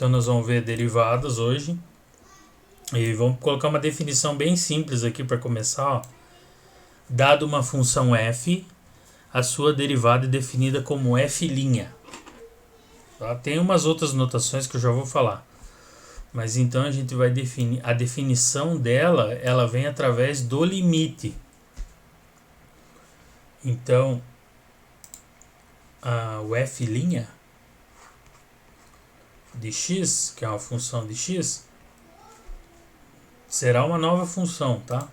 Então nós vamos ver derivadas hoje. E vamos colocar uma definição bem simples aqui para começar. Ó. Dado uma função f, a sua derivada é definida como f'. Tá? Tem umas outras notações que eu já vou falar. Mas então a gente vai definir. A definição dela, ela vem através do limite. Então, o f' de x, que é uma função de x, será uma nova função, tá?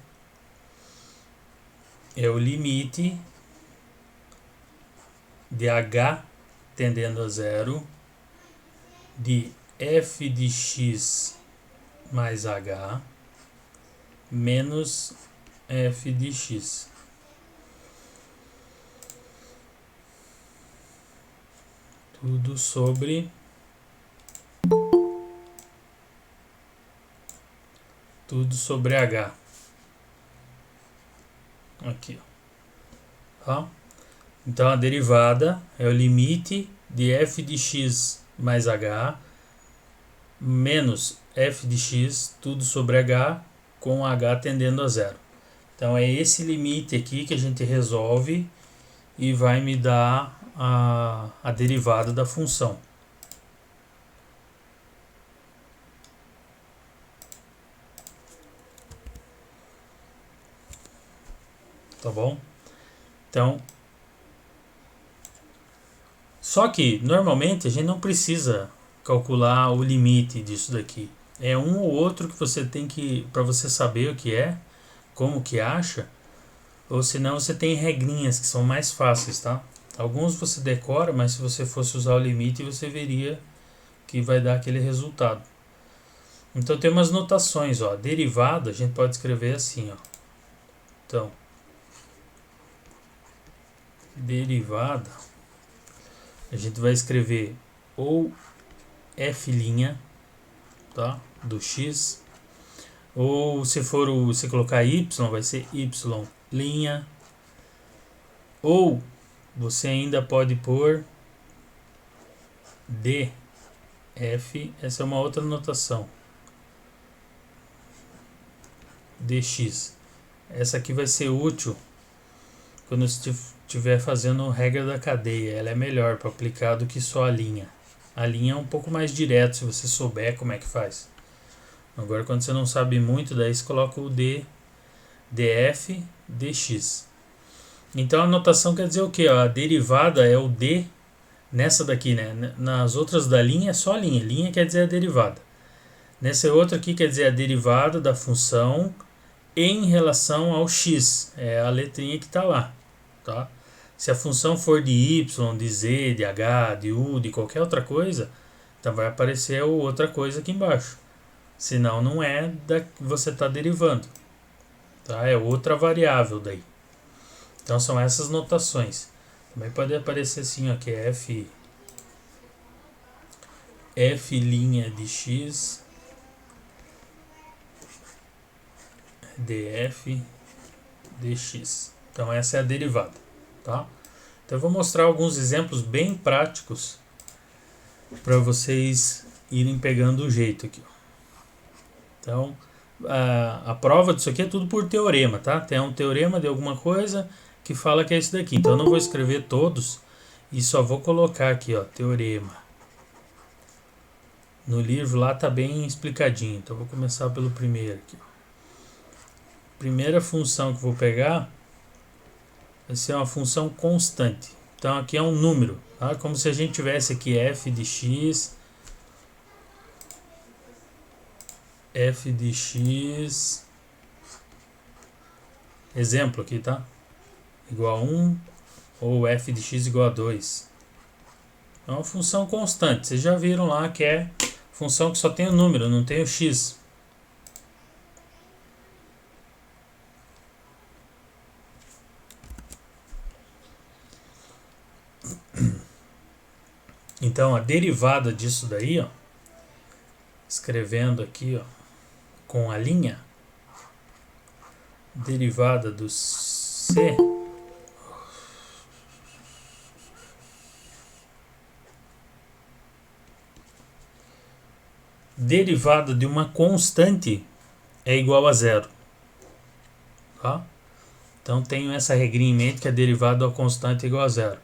É o limite de h tendendo a zero de f de x mais h menos f de x. Tudo sobre h. Aqui, ó. Tá? Então a derivada é o limite de f de x mais h menos f de x, tudo sobre h, com h tendendo a zero. Então é esse limite aqui que a gente resolve e vai me dar a derivada da função. Tá bom? Então, só que normalmente a gente não precisa calcular o limite disso daqui. É um ou outro que você tem que, para você saber o que é, como que acha, ou senão você tem regrinhas que são mais fáceis, tá? Alguns você decora, mas se você fosse usar o limite, você veria que vai dar aquele resultado. Então tem umas notações, ó. Derivada a gente pode escrever assim, ó. Então, derivada a gente vai escrever ou f', tá? Do x, ou se for se colocar y, vai ser y', ou você ainda pode pôr df, essa é uma outra notação, dx. Essa aqui vai ser útil quando você estiver fazendo regra da cadeia. Ela é melhor para aplicar do que só a linha. A linha é um pouco mais direto se você souber como é que faz. Agora quando você não sabe muito, daí você coloca o df dx. Então a notação quer dizer o que? A derivada é o d nessa daqui, né? Nas outras da linha é só a linha. Linha quer dizer a derivada. Nessa outra aqui quer dizer a derivada da função em relação ao x. É a letrinha que está lá. Tá? Se a função for de y, de z, de h, de u, de qualquer outra coisa, então vai aparecer outra coisa aqui embaixo. Senão não é da que você está derivando. Tá? É outra variável daí. Então são essas notações. Também pode aparecer assim, ó, que é f' de x df dx. Então essa é a derivada, tá? Então eu vou mostrar alguns exemplos bem práticos para vocês irem pegando o jeito aqui. Então a prova disso aqui é tudo por teorema, tá? Tem um teorema de alguma coisa que fala que é isso daqui. Então eu não vou escrever todos e só vou colocar aqui, ó, teorema. No livro lá tá bem explicadinho. Então eu vou começar pelo primeiro aqui. Primeira função que eu vou pegar vai ser uma função constante. Então aqui é um número, tá? Como se a gente tivesse aqui f de x, exemplo aqui, tá? Igual a 1, ou f de x igual a 2. É uma função constante. Vocês já viram lá que é função que só tem o número, não tem o x. Então a derivada disso daí, ó, escrevendo aqui, ó, com a linha, derivada do c derivada de uma constante é igual a zero. Tá? Então tenho essa regrinha em mente que a derivada da constante é igual a zero.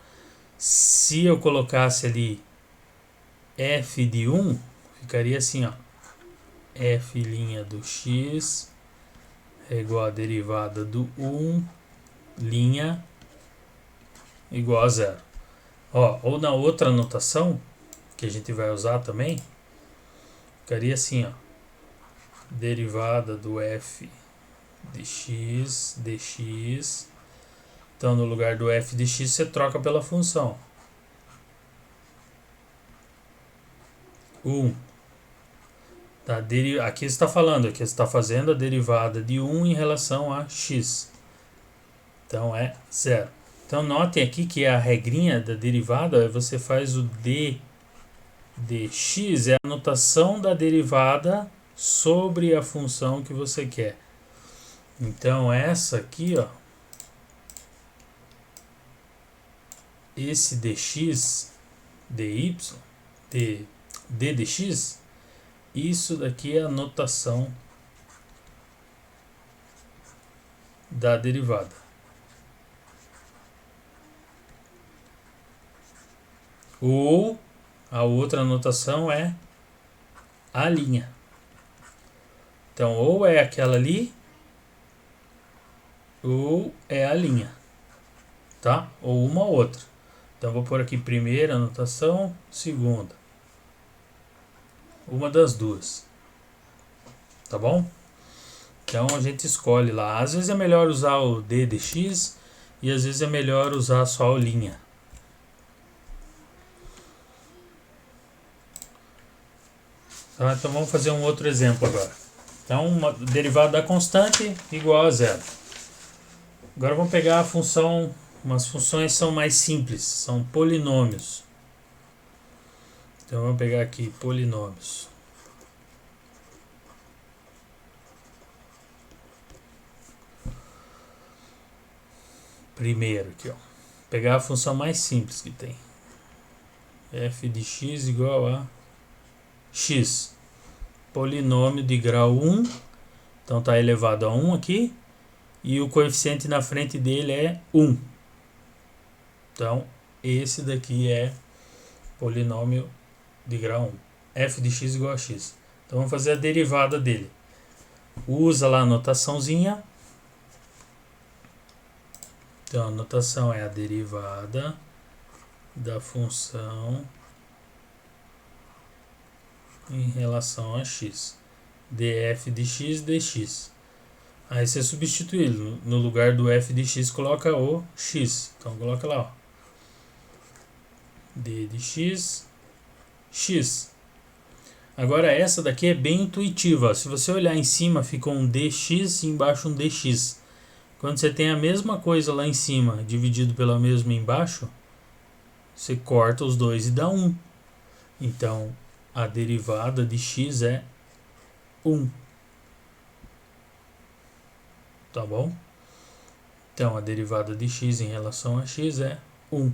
Se eu colocasse ali f de 1, ficaria assim, ó. F' do x é igual a derivada do 1' igual a zero. Ó, ou na outra notação, que a gente vai usar também, ficaria assim, ó. Derivada do f de x dx. Então, no lugar do f de x, você troca pela função 1. Tá, aqui está falando, aqui está fazendo a derivada de 1 em relação a x. Então, é 0. Então, notem aqui que a regrinha da derivada, você faz o d dx, é a notação da derivada sobre a função que você quer. Então, essa aqui, ó, esse dx, dy, d dx, isso daqui é a notação da derivada. Ou a outra notação é a linha. Então, ou é aquela ali, ou é a linha, tá? Ou uma ou outra. Então, vou pôr aqui primeira notação, segunda. Uma das duas. Tá bom? Então, a gente escolhe lá. Às vezes é melhor usar o d dx e às vezes é melhor usar só a linha. Tá? Então, vamos fazer um outro exemplo agora. Então, uma derivada da constante igual a zero. Agora vamos pegar a função, umas funções são mais simples, são polinômios. Então vamos pegar aqui polinômios. Primeiro aqui, ó. Pegar a função mais simples que tem. F de x igual a x. Polinômio de grau 1. Então está elevado a 1 aqui. E o coeficiente na frente dele é 1. Então, esse daqui é polinômio de grau 1. F de x igual a x. Então, vamos fazer a derivada dele. Usa lá a notaçãozinha. Então, a notação é a derivada da função em relação a x. df de x dx. Aí você substitui ele. No lugar do f de x, coloca o x. Então, coloca lá, ó. d de x, x. Agora, essa daqui é bem intuitiva. Se você olhar em cima, fica um dx e embaixo um dx. Quando você tem a mesma coisa lá em cima, dividido pela mesma embaixo, você corta os dois e dá 1. Então, a derivada de x é 1. Tá bom? Então, a derivada de x em relação a x é 1.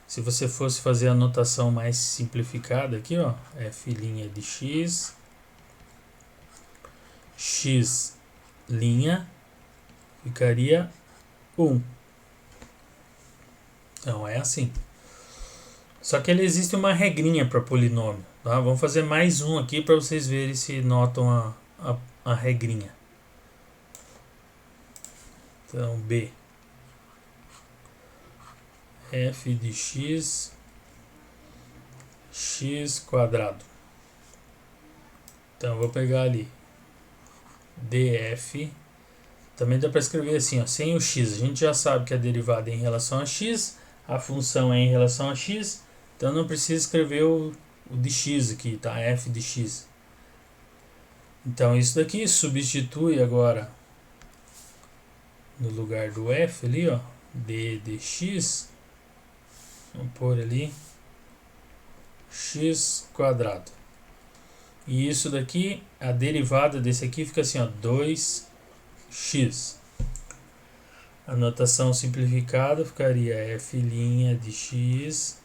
Se você fosse fazer a notação mais simplificada aqui, ó, f' de x, x' ficaria 1. Então, é assim. Só que ele existe uma regrinha para polinômio. Tá? Vamos fazer mais um aqui para vocês verem se notam a regrinha. Então, b. F de x, x quadrado. Então, eu vou pegar ali df. Também dá para escrever assim, ó, sem o x. A gente já sabe que a derivada é em relação a x, a função é em relação a x, então não precisa escrever o de x aqui, tá? F de x. Então, isso daqui substitui agora no lugar do f ali, ó, d de x. Vamos pôr ali x quadrado. E isso daqui, a derivada desse aqui fica assim, ó, 2x. A notação simplificada ficaria f' de x,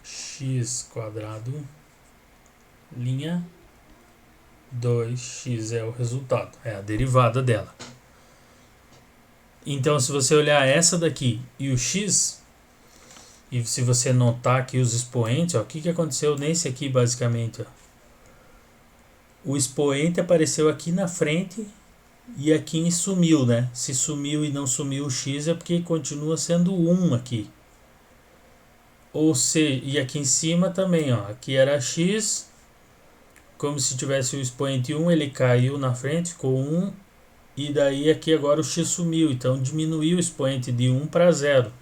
x quadrado linha 2x é o resultado, é a derivada dela. Então, se você olhar essa daqui e o x, e se você notar aqui os expoentes, ó, o que aconteceu nesse aqui basicamente? Ó? O expoente apareceu aqui na frente e aqui sumiu, né? Se sumiu e não sumiu o x é porque continua sendo 1 aqui. Ou seja, e aqui em cima também, ó, aqui era x, como se tivesse o expoente 1, ele caiu na frente, ficou 1, e daí aqui agora o x sumiu, então diminuiu o expoente de 1 para 0.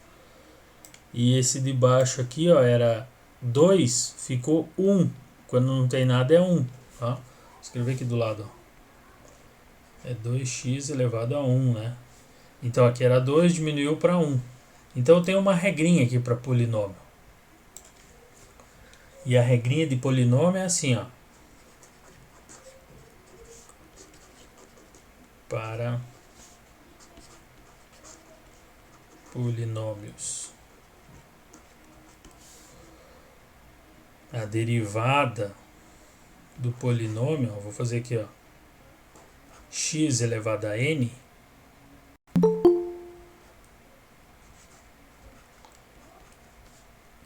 E esse de baixo aqui, ó, era 2, ficou 1, quando não tem nada é 1, tá? Vou escrever aqui do lado, ó. É 2x elevado a 1, né? Então aqui era 2, diminuiu para 1. Então tem uma regrinha aqui para polinômio. E a regrinha de polinômio é assim, ó. Para polinômios, a derivada do polinômio, ó, vou fazer aqui, ó, x elevado a n,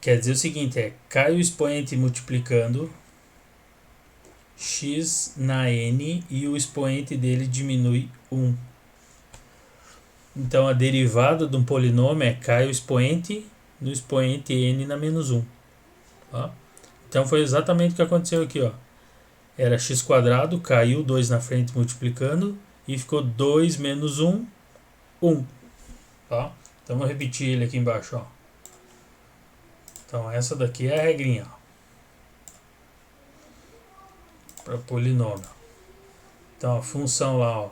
quer dizer o seguinte, cai o expoente multiplicando x na n e o expoente dele diminui 1. Então a derivada de um polinômio cai o expoente no expoente n na menos 1. Tá? Então foi exatamente o que aconteceu aqui, ó. Era x quadrado, caiu 2 na frente multiplicando e ficou 2 menos 1, 1. Tá? Então vou repetir ele aqui embaixo, ó. Então essa daqui é a regrinha, para polinômio. Então a função lá, ó,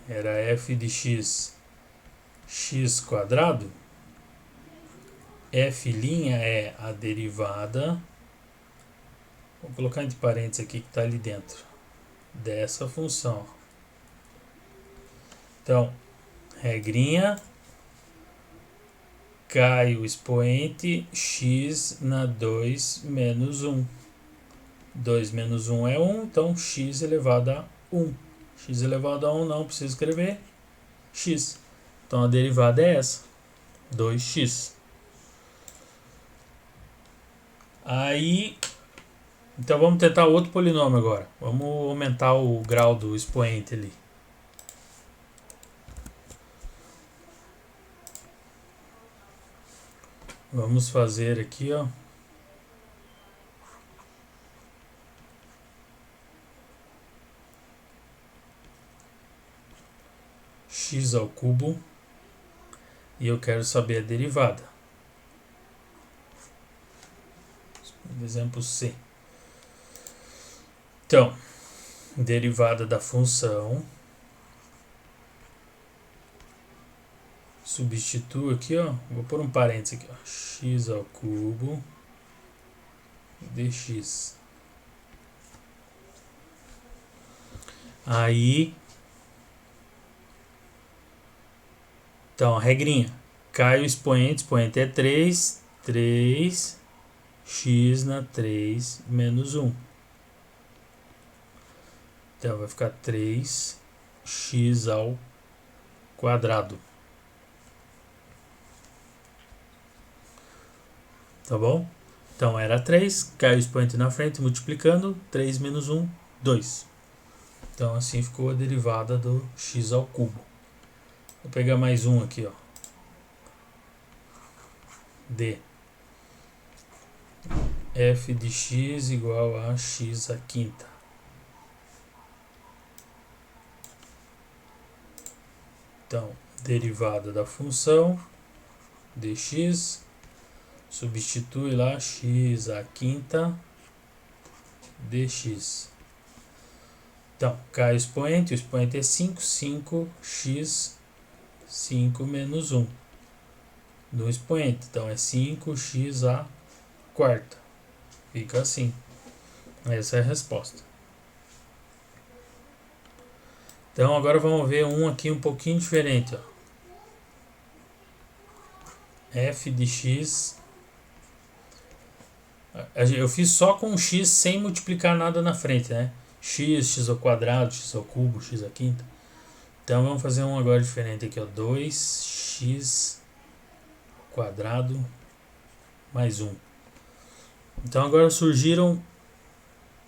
era f de x, x quadrado. F' é a derivada, vou colocar entre parênteses aqui que está ali dentro, dessa função. Então, regrinha, cai o expoente x na 2 menos 1. 2 menos 1 é 1, então x elevado a 1. X elevado a 1 não preciso escrever, x. Então a derivada é essa, 2x. Aí, então vamos tentar outro polinômio agora. Vamos aumentar o grau do expoente ali. Vamos fazer aqui, ó. X ao cubo. E eu quero saber a derivada. Exemplo C. Então, derivada da função. Substituo aqui, ó. Vou pôr um parênteses aqui, ó. X ao cubo dx. Aí, então, a regrinha. Cai o expoente é 3, 3, x na 3 menos 1. Então, vai ficar 3x ao quadrado. Tá bom? Então, era 3, cai o expoente na frente, multiplicando, 3 menos 1, 2. Então, assim ficou a derivada do x ao cubo. Vou pegar mais um aqui, ó. D. F de x igual a x à quinta. Então, derivada da função dx, substitui lá x à quinta dx. Então, cai o expoente é 5, 5x, 5 menos 1 no expoente. Então, é 5x à quarta. Fica assim. Essa é a resposta. Então, agora vamos ver um aqui um pouquinho diferente, ó. F de x. Eu fiz só com x sem multiplicar nada na frente, né? X ao quadrado, x ao cubo, x à quinta. Então vamos fazer um agora diferente aqui, ó. 2x ao quadrado mais 1. Então agora surgiram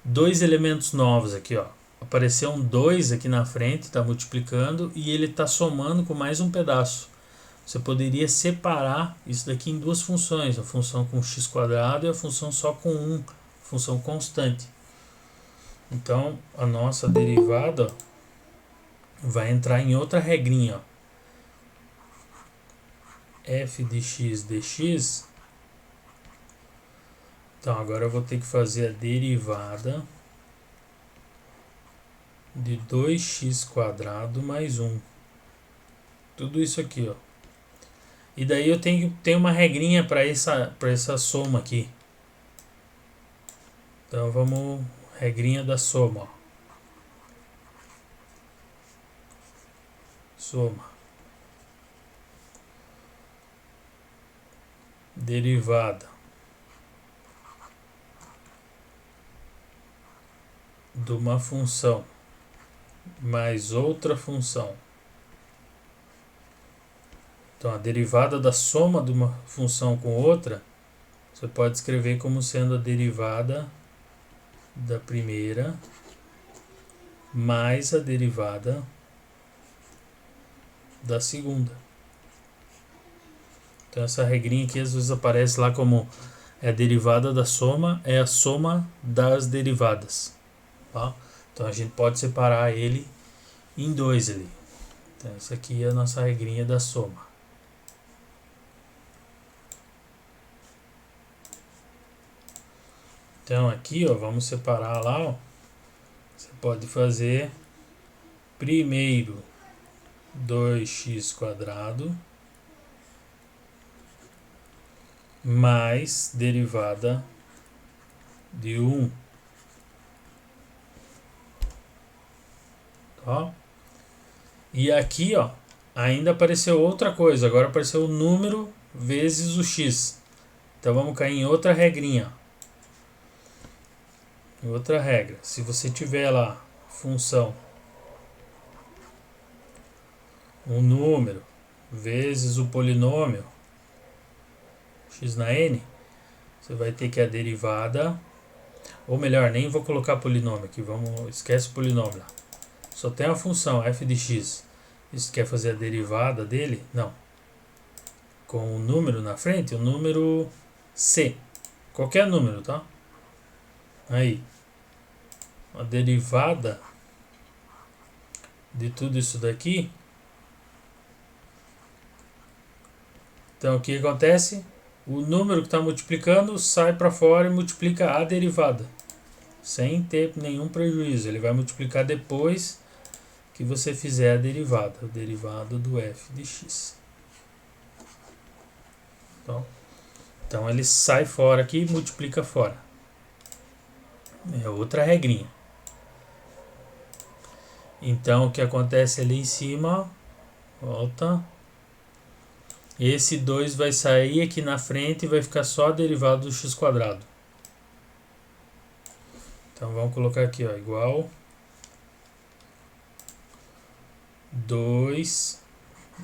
dois elementos novos aqui, ó. Apareceu um 2 aqui na frente, está multiplicando, e ele está somando com mais um pedaço. Você poderia separar isso daqui em duas funções, a função com x quadrado e a função só com 1, função constante. Então a nossa derivada, ó, vai entrar em outra regrinha, ó. F de x dx. Então agora eu vou ter que fazer a derivada de 2x quadrado mais 1. Tudo isso aqui, ó. E daí eu tenho uma regrinha para essa soma aqui. Então vamos, regrinha da soma, ó. Soma. Derivada de uma função mais outra função. Então a derivada da soma de uma função com outra, você pode escrever como sendo a derivada da primeira mais a derivada da segunda. Então essa regrinha aqui às vezes aparece lá como a derivada da soma é a soma das derivadas, tá? Então a gente pode separar ele em dois ali. Então essa aqui é a nossa regrinha da soma. Então aqui, ó, vamos separar lá, ó. Você pode fazer primeiro 2x quadrado mais derivada de 1. Ó. E aqui, ó, ainda apareceu outra coisa. Agora apareceu o número vezes o x. Então vamos cair em outra regrinha. Outra regra. Se você tiver lá função um número vezes o polinômio x na n, você vai ter que a derivada, ou melhor, nem vou colocar polinômio aqui, esquece o polinômio lá. Só tem a função f de x. Isso quer fazer a derivada dele? Não. Com o número na frente, o número c. Qualquer número, tá? Aí. A derivada de tudo isso daqui. Então o que acontece? O número que está multiplicando sai para fora e multiplica a derivada, sem ter nenhum prejuízo. Ele vai multiplicar depois que você fizer a derivada do f de x. Então ele sai fora aqui e multiplica fora. É outra regrinha. Então o que acontece ali em cima, volta. Esse 2 vai sair aqui na frente e vai ficar só a derivada do x quadrado. Então vamos colocar aqui, ó, igual 2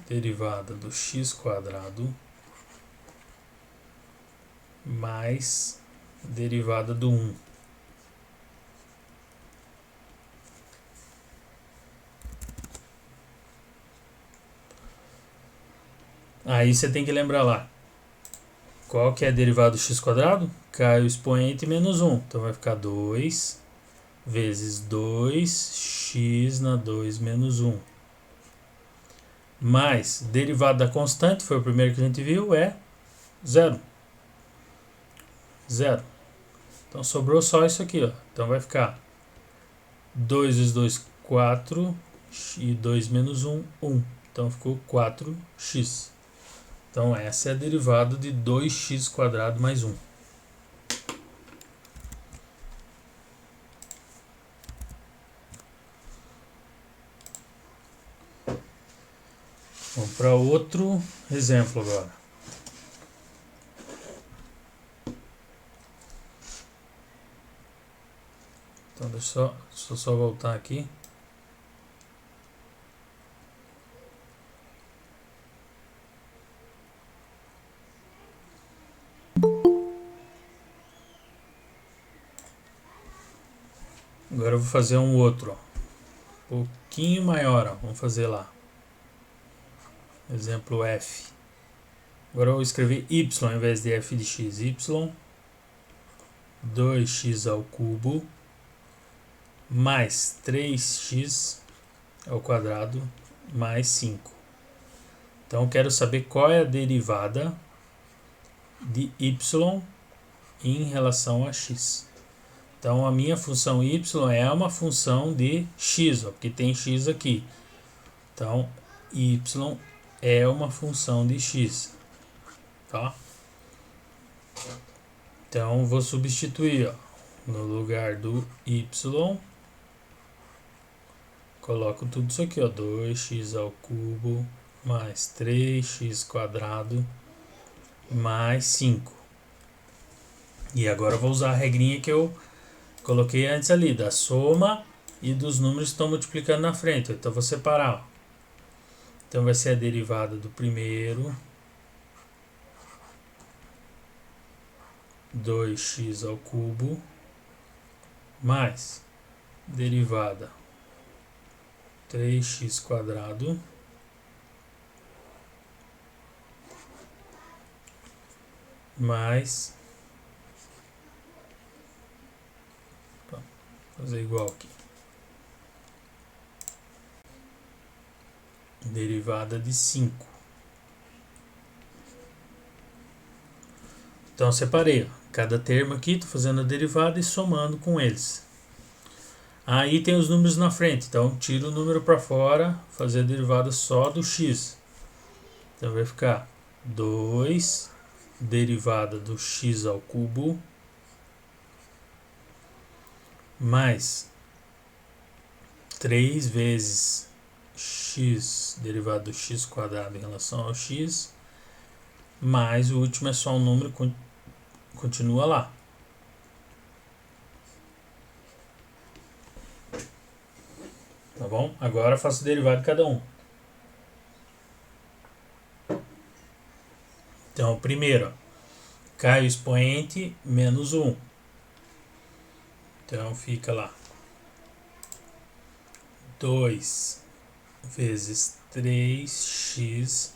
derivada do x quadrado mais derivada do 1. Aí você tem que lembrar lá. Qual que é a derivada do x quadrado? Cai o expoente menos 1. Então vai ficar 2 vezes 2x na 2 menos 1. Mais derivada da constante, foi o primeiro que a gente viu, é 0. 0. Então sobrou só isso aqui, ó. Então vai ficar 2 vezes 2, 4. E 2 menos 1, 1. Então ficou 4x. Então essa é a derivada de 2x quadrado mais 1. Vamos para outro exemplo agora. Então deixa eu só voltar aqui. Agora eu vou fazer um outro, ó, um pouquinho maior, ó. Vamos fazer lá. Exemplo F. Agora eu vou escrever y ao invés de f de x. Y 2x ao cubo mais 3x ao quadrado mais 5. Então eu quero saber qual é a derivada de y em relação a x. Então a minha função y é uma função de x, ó, porque tem x aqui. Então y é uma função de x, tá? Então vou substituir, ó, no lugar do y, coloco tudo isso aqui, ó, 2x ao cubo mais 3x quadrado mais 5. E agora eu vou usar a regrinha que eu coloquei antes ali, da soma e dos números que estão multiplicando na frente. Então vou separar, ó. Então vai ser a derivada do primeiro, 2x ao cubo, mais derivada 3x quadrado mais, vou fazer igual aqui, derivada de 5. Então separei, ó, cada termo aqui, estou fazendo a derivada e somando com eles. Aí tem os números na frente, então tiro o número para fora, fazer a derivada só do x. Então vai ficar 2 derivada do x ao cubo mais 3 vezes x derivado do x quadrado em relação ao x, mais o último é só um número, continua lá. Tá bom? Agora faço o derivado de cada um. Então, primeiro, ó, cai o expoente menos 1. Então, fica lá 2 vezes 3x.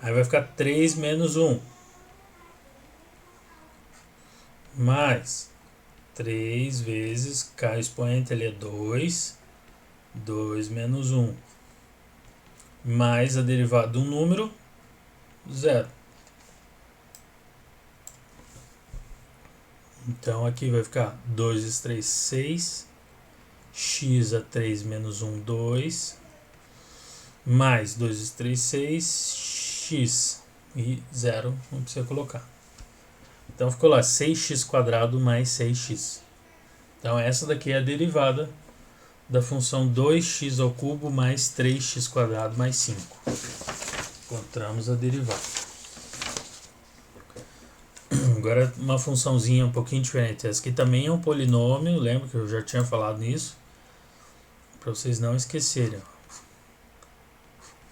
Aí vai ficar 3 menos 1. Mais 3 vezes, cai o expoente, ele é 2. 2 menos 1. Mais a derivada de um número, 0. Então aqui vai ficar 2 vezes 3, 6. X a 3 menos 1, 2. Mais 2 vezes 3, 6. X e 0, não precisa colocar. Então ficou lá 6x quadrado mais 6x. Então essa daqui é a derivada da função 2x ao cubo mais 3x quadrado mais 5. Encontramos a derivada. Agora uma funçãozinha um pouquinho diferente. Essa aqui também é um polinômio, lembra que eu já tinha falado nisso? Para vocês não esquecerem.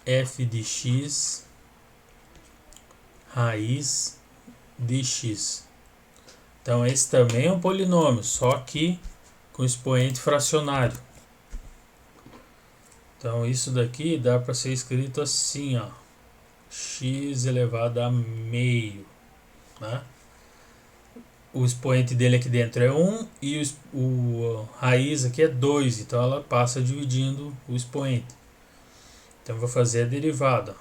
F de x raiz de x. Então esse também é um polinômio, só que com expoente fracionário. Então isso daqui dá para ser escrito assim, ó, x elevado a meio, né? O expoente dele aqui dentro é 1 e o raiz aqui é 2, então ela passa dividindo o expoente. Então eu vou fazer a derivada,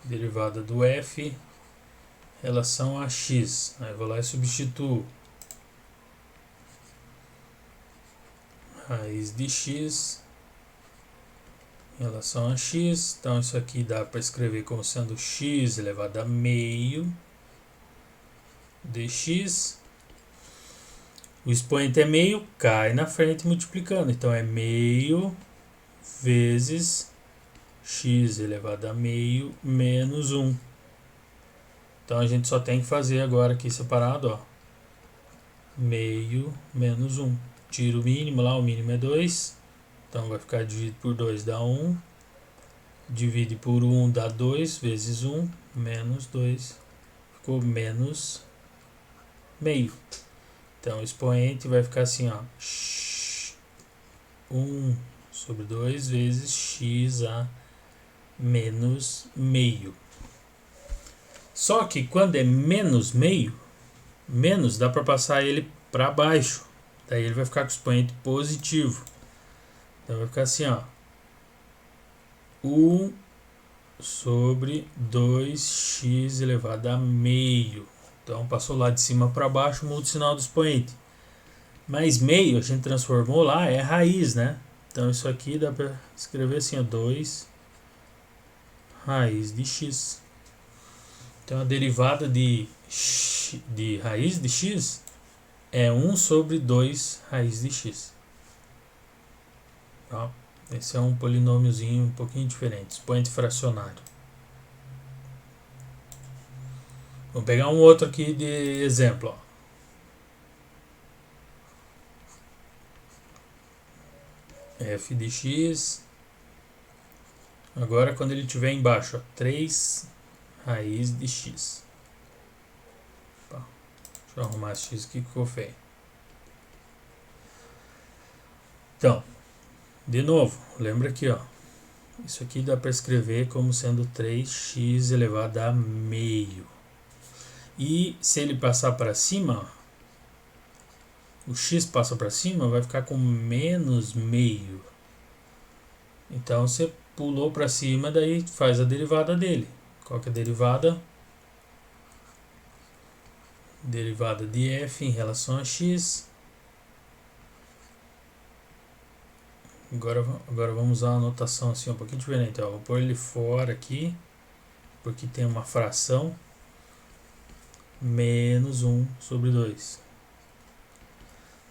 derivada do f em relação a x. Aí eu vou lá e substituo raiz de x em relação a x. Então isso aqui dá para escrever como sendo x elevado a meio dx. O expoente é meio, cai na frente multiplicando. Então é meio vezes x elevado a meio menos 1. Então a gente só tem que fazer agora aqui separado, ó, meio menos 1. tira o mínimo lá, o mínimo é 2. Então vai ficar dividido por 2 dá 1. Divide por 1 dá 2 vezes 1, menos 2. Ficou menos meio. Então o expoente vai ficar assim, ó. 1 sobre 2 vezes x a menos meio. Só que quando é menos meio, menos dá para passar ele para baixo. Daí ele vai ficar com o expoente positivo. Então vai ficar assim, ó. 1 sobre 2x elevado a meio. Então passou lá de cima para baixo, muda o sinal do expoente. Mas meio a gente transformou lá, é raiz, né? Então isso aqui dá para escrever assim, ó, 2 raiz de x. Então a derivada de raiz de x é 1 sobre 2 raiz de x. Tá? Esse é um polinômiozinho um pouquinho diferente, expoente fracionário. Vou pegar um outro aqui de exemplo. Ó. F de x. Agora quando ele estiver embaixo, ó, 3 raiz de x. Opa, deixa eu arrumar esse x aqui que ficou feio. Então, de novo, lembra aqui, ó. Isso aqui dá para escrever como sendo 3x elevado a meio. E se ele passar para cima, ó, o x passa para cima, vai ficar com menos meio. Então você pulou para cima, daí faz a derivada dele. Qual que é a derivada? Derivada de f em relação a x. Agora vamos usar uma notação assim um pouquinho diferente. Ó. Vou pôr ele fora aqui, porque tem uma fração. Menos 1 sobre 2.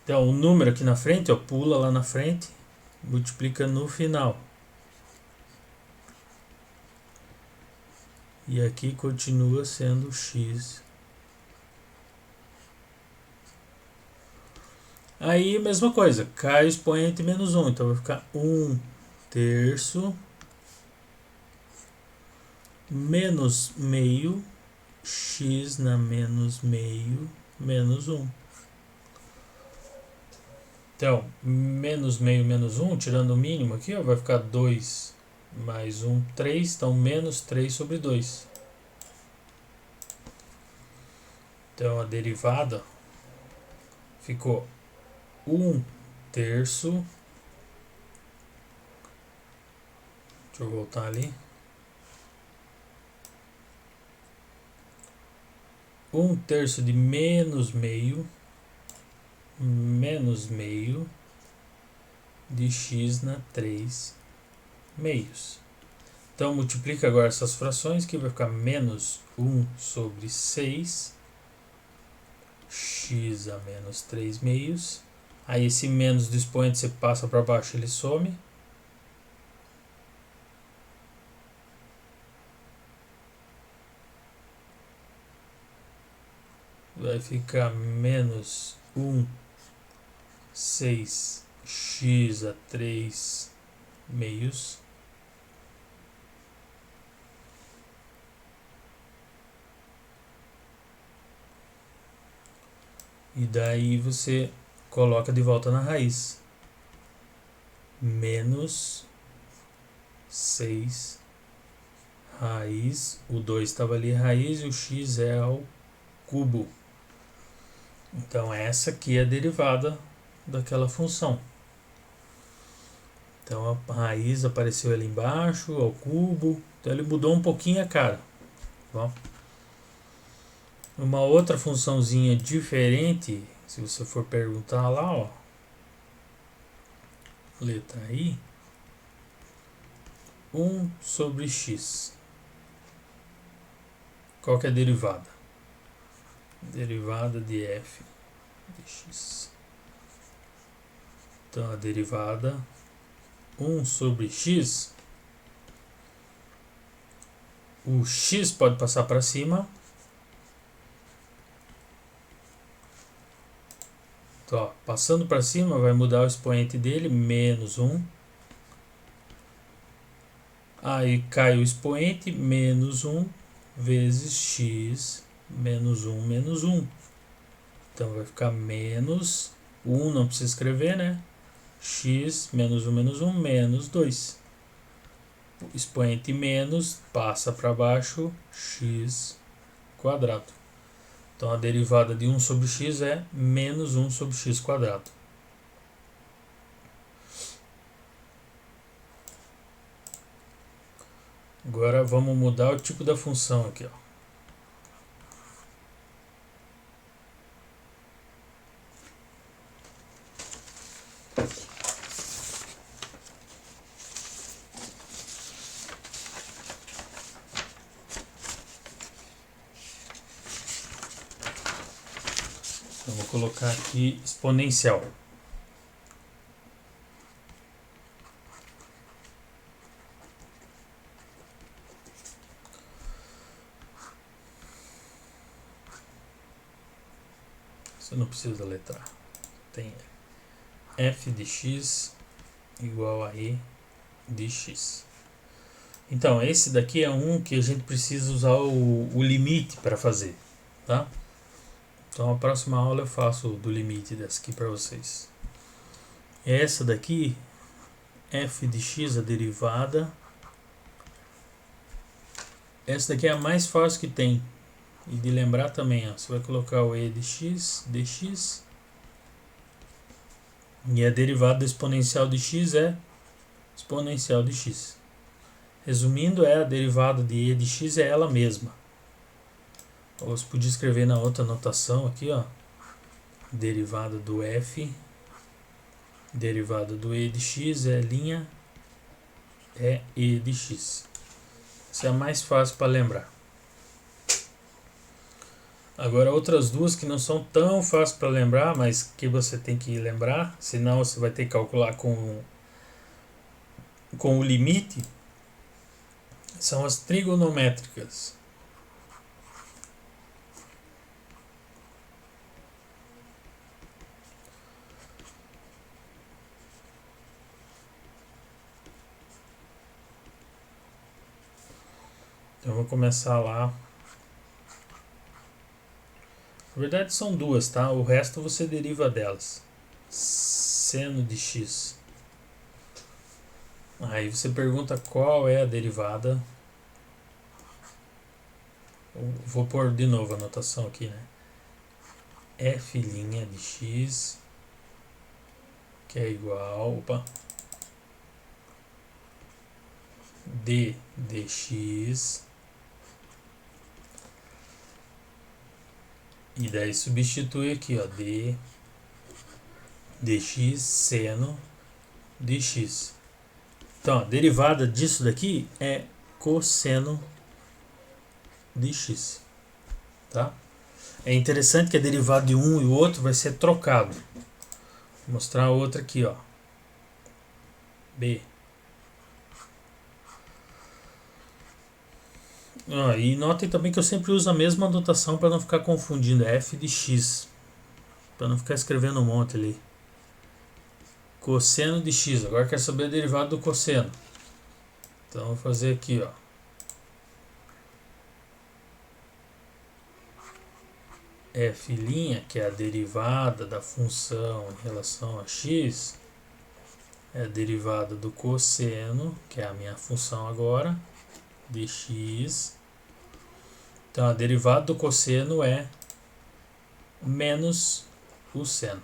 Então o número aqui na frente, ó, pula lá na frente, multiplica no final. E aqui continua sendo x. Aí mesma coisa, cai o expoente menos 1, então vai ficar 1 terço menos meio x na menos meio menos 1. Então, menos meio menos 1, tirando o mínimo aqui, ó, vai ficar 2 mais 1, 3, então menos 3 sobre 2. Então a derivada ficou 1 terço. Deixa eu voltar ali. 1 terço de menos meio de x na 3 meios. Então multiplica agora essas frações que vai ficar menos 1 sobre 6 x a menos 3 meios. Aí esse menos do expoente você passa para baixo, ele some. Vai ficar menos 1, 6 x a 3 meios. E daí você coloca de volta na raiz. Menos 6 raiz. O 2 estava ali raiz e o x é ao cubo. Então essa aqui é a derivada daquela função. Então a raiz apareceu ali embaixo, ao cubo. Então ele mudou um pouquinho a cara. Bom. Uma outra funçãozinha diferente, se você for perguntar lá, ó, letra I, 1 sobre x. Qual que é a derivada? Derivada de f de x. Então a derivada 1 sobre x, o x pode passar para cima. Então, ó, passando para cima vai mudar o expoente dele, menos 1. Aí cai o expoente, menos 1 vezes x menos 1 menos 1. Então vai ficar menos 1, não precisa escrever, né? X menos 1 menos 1 menos 2. O expoente menos passa para baixo, x quadrado. Então a derivada de 1 sobre x é menos 1 sobre x quadrado. Agora vamos mudar o tipo da função aqui, ó. Eu vou colocar aqui exponencial. Você não precisa letrar. Tem f de x igual a e de x. Então, esse daqui é um que a gente precisa usar o limite para fazer, tá? Então, a próxima aula eu faço do limite dessa aqui para vocês. Essa daqui, f de x, a derivada. Essa daqui é a mais fácil que tem. E de lembrar também, ó, você vai colocar o e de x, dx. E a derivada do exponencial de x é exponencial de x. Resumindo, a derivada de e de x é ela mesma. Ou você podia escrever na outra notação aqui, ó. Derivada do f, derivada do e de x é linha é e de x. Essa é a mais fácil para lembrar. Agora outras duas que não são tão fáceis para lembrar, mas que você tem que lembrar, senão você vai ter que calcular com o limite, são as trigonométricas. Então eu vou começar lá. Na verdade são duas, tá? O resto você deriva delas. Seno de x. Aí você pergunta qual é a derivada. Vou pôr de novo a notação aqui, né? F' de x, que é igual, d dx. E daí substitui aqui, ó, d dx seno de x. Então, a derivada disso daqui é cosseno de x, tá? É interessante que a derivada de um e o outro vai ser trocado. Vou mostrar a outra aqui, ó. B. E notem também que eu sempre uso a mesma notação para não ficar confundindo. É f de x, para não ficar escrevendo um monte ali. Cosseno de x. Agora quero saber a derivada do cosseno. Então vou fazer aqui, ó. F', que é a derivada da função em relação a x, é a derivada do cosseno, que é a minha função agora, de x. Então a derivada do cosseno é menos o seno.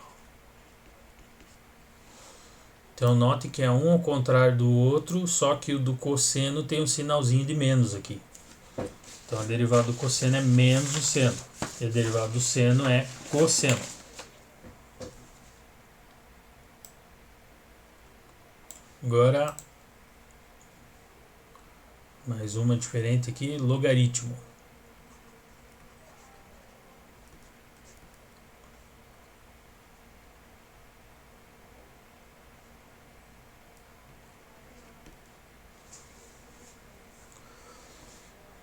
Então note que é um ao contrário do outro, só que o do cosseno tem um sinalzinho de menos aqui. Então a derivada do cosseno é menos o seno. E a derivada do seno é cosseno. Agora, mais uma diferente aqui, logaritmo.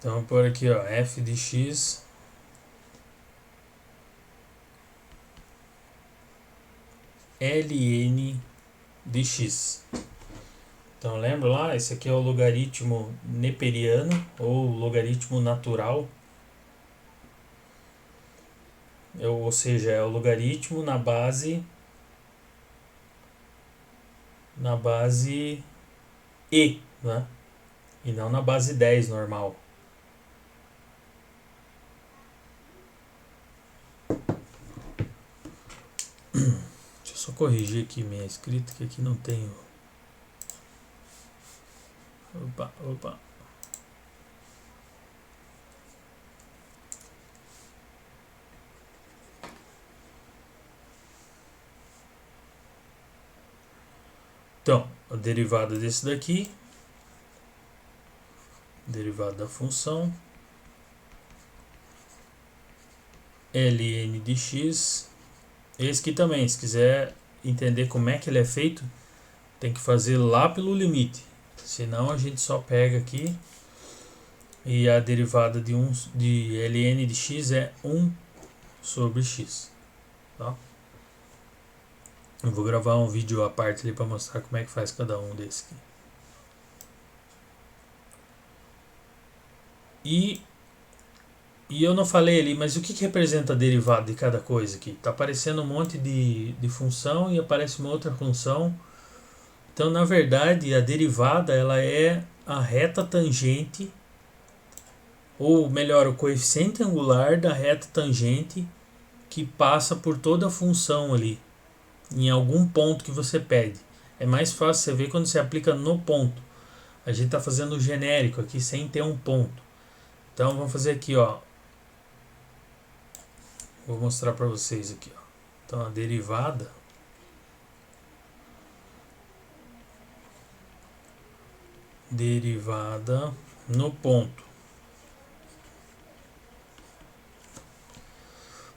Então, vou pôr aqui, ó, f de x ln de x. Então lembra lá, esse aqui é o logaritmo neperiano ou logaritmo natural. Ou seja, é o logaritmo na base e, né? E não na base 10 normal. Deixa eu só corrigir aqui minha escrita, que aqui não tenho. Opa. Então, a derivada desse daqui, derivada da função ln de x. Esse aqui também, se quiser entender como é que ele é feito, tem que fazer lá pelo limite. Senão a gente só pega aqui e a derivada de ln de x é 1 sobre x. Tá? Eu vou gravar um vídeo à parte ali para mostrar como é que faz cada um desses aqui. E eu não falei ali, mas o que representa a derivada de cada coisa aqui? Tá aparecendo um monte de função e aparece uma outra função. Então, na verdade, a derivada ela é a reta tangente, ou melhor, o coeficiente angular da reta tangente que passa por toda a função ali, em algum ponto que você pede. É mais fácil você ver quando você aplica no ponto. A gente está fazendo o genérico aqui sem ter um ponto. Então vamos fazer aqui, ó. Vou mostrar para vocês aqui, ó. Então a derivada no ponto.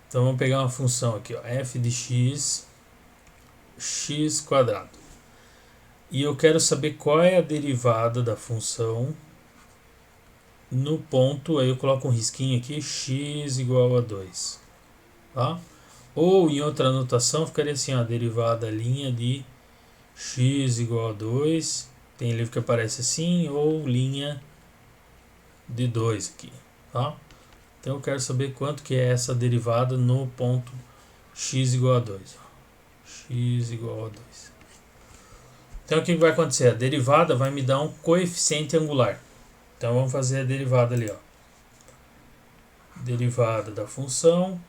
Então vamos pegar uma função aqui, ó, f de x, x quadrado. E eu quero saber qual é a derivada da função no ponto, aí eu coloco um risquinho aqui, x igual a 2. Tá? Ou em outra anotação ficaria assim, ó, derivada linha de x igual a 2. Tem livro que aparece assim, ou linha de 2 aqui. Tá? Então eu quero saber quanto que é essa derivada no ponto x igual a 2. X igual a 2. Então o que vai acontecer? A derivada vai me dar um coeficiente angular. Então vamos fazer a derivada ali, ó. Derivada da função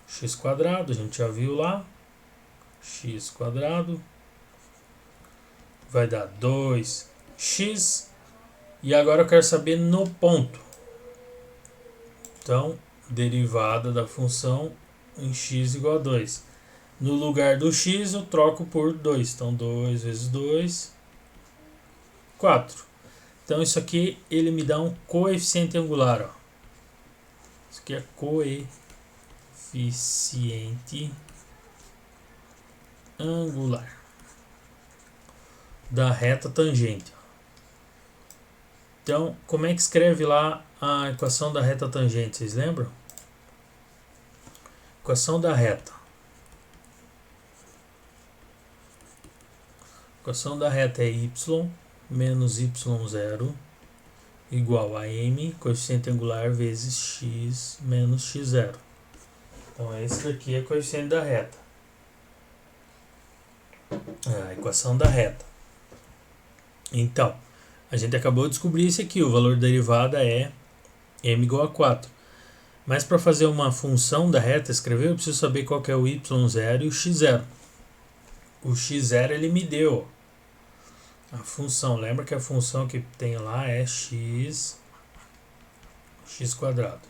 x quadrado, a gente já viu lá. X quadrado vai dar 2x. E agora eu quero saber no ponto. Então, derivada da função em x igual a 2. No lugar do x eu troco por 2. Então 2 vezes 2, 4. Então isso aqui ele me dá um coeficiente angular. Ó. Isso aqui é coeficiente angular da reta tangente. Então, como é que escreve lá a equação da reta tangente? Vocês lembram? Equação da reta. A equação da reta é y menos y0 igual a m, coeficiente angular, vezes x menos x0. Então, esse daqui é o coeficiente da reta. A equação da reta. Então, a gente acabou de descobrir isso aqui. O valor da derivada é m igual a 4. Mas para fazer uma função da reta escrever, eu preciso saber qual que é o y0 e o x0. O x0 ele me deu a função. Lembra que a função que tem lá é x quadrado.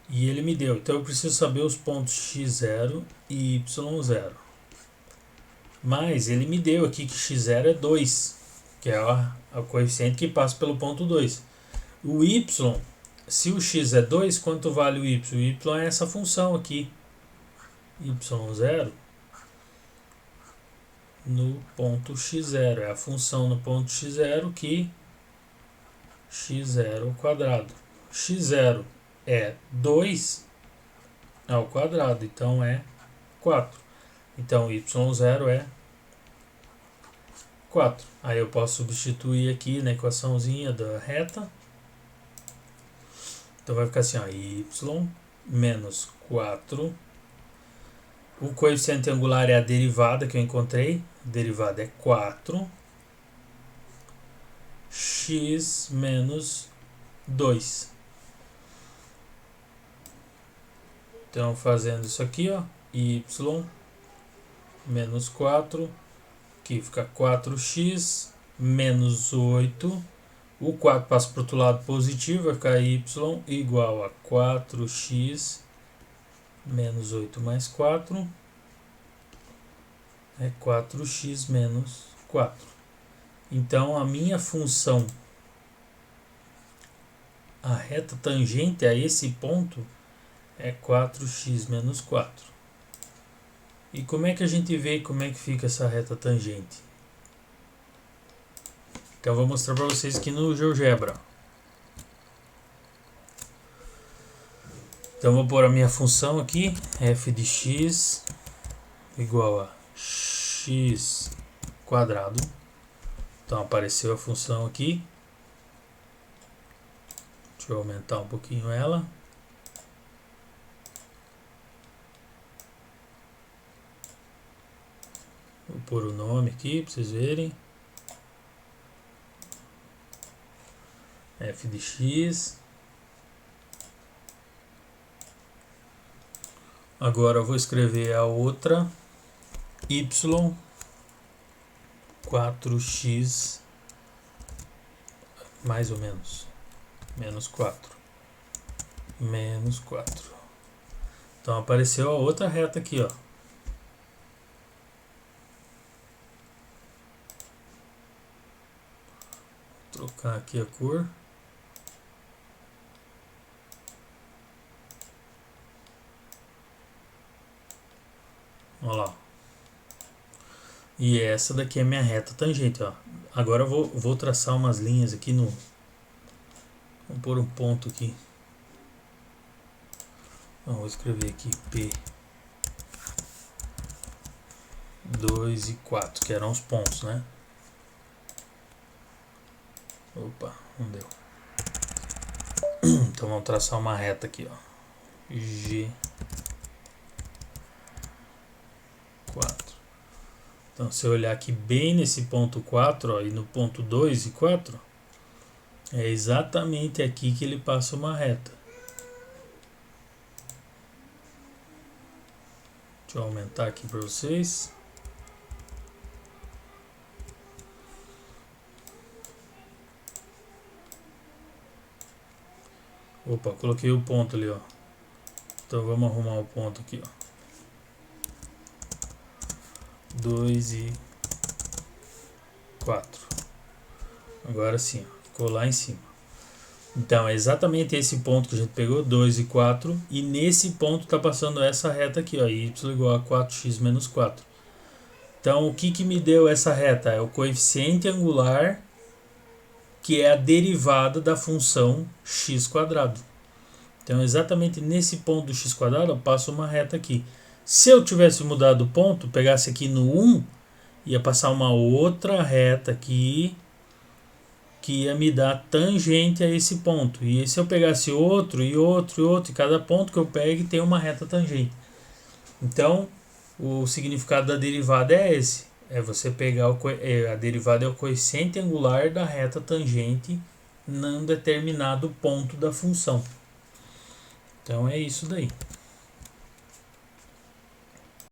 E ele me deu. Então eu preciso saber os pontos x0 e y0. Mas ele me deu aqui que x0 é 2, que é o coeficiente que passa pelo ponto 2. O y, se o x é 2, quanto vale o y? O y é essa função aqui, y0 no ponto x0. É a função no ponto x0 que x0 ao quadrado. x0 é 2 ao quadrado, então é 4. Então, y0 é 4. Aí eu posso substituir aqui na equaçãozinha da reta. Então vai ficar assim, ó, y menos 4. O coeficiente angular é a derivada que eu encontrei. A derivada é 4. X menos 2. Então, fazendo isso aqui, ó, y menos 4, aqui fica 4x menos 8. O 4 passa para o outro lado positivo, vai ficar y igual a 4x menos 8 mais 4. É 4x menos 4. Então, a minha função, a reta tangente a esse ponto, é 4x menos 4. E como é que a gente vê como é que fica essa reta tangente? Então eu vou mostrar para vocês aqui no GeoGebra. Então eu vou pôr a minha função aqui, f de x igual a x quadrado. Então apareceu a função aqui. Deixa eu aumentar um pouquinho ela. Vou pôr o nome aqui para vocês verem. F de x. Agora eu vou escrever a outra. Y 4x mais ou menos menos 4. Menos 4. Então apareceu a outra reta aqui, ó. Vou trocar aqui a cor. Olha lá. E essa daqui é minha reta tangente, ó. Agora eu vou traçar umas linhas aqui no... Vou pôr um ponto aqui. Vou escrever aqui P 2 e 4, que eram os pontos, né? Opa, não deu. Então vamos traçar uma reta aqui, ó. G 4. Então se eu olhar aqui bem nesse ponto 4, ó, e no ponto 2 e 4, é exatamente aqui que ele passa uma reta. Deixa eu aumentar aqui para vocês. Opa, coloquei o ponto ali, ó. Então vamos arrumar o ponto aqui, ó. 2 e 4. Agora sim, ó, ficou lá em cima. Então é exatamente esse ponto que a gente pegou, 2 e 4, e nesse ponto está passando essa reta aqui, ó, y igual a 4x menos 4. Então o que me deu essa reta? É o coeficiente angular, que é a derivada da função x quadrado. Então exatamente nesse ponto do x quadrado eu passo uma reta aqui. Se eu tivesse mudado o ponto, pegasse aqui no 1, ia passar uma outra reta aqui, que ia me dar tangente a esse ponto. E se eu pegasse outro e outro e outro, e cada ponto que eu pegue tem uma reta tangente. Então, o significado da derivada é esse. É você pegar a derivada é o coeficiente angular da reta tangente num determinado ponto da função. Então é isso daí.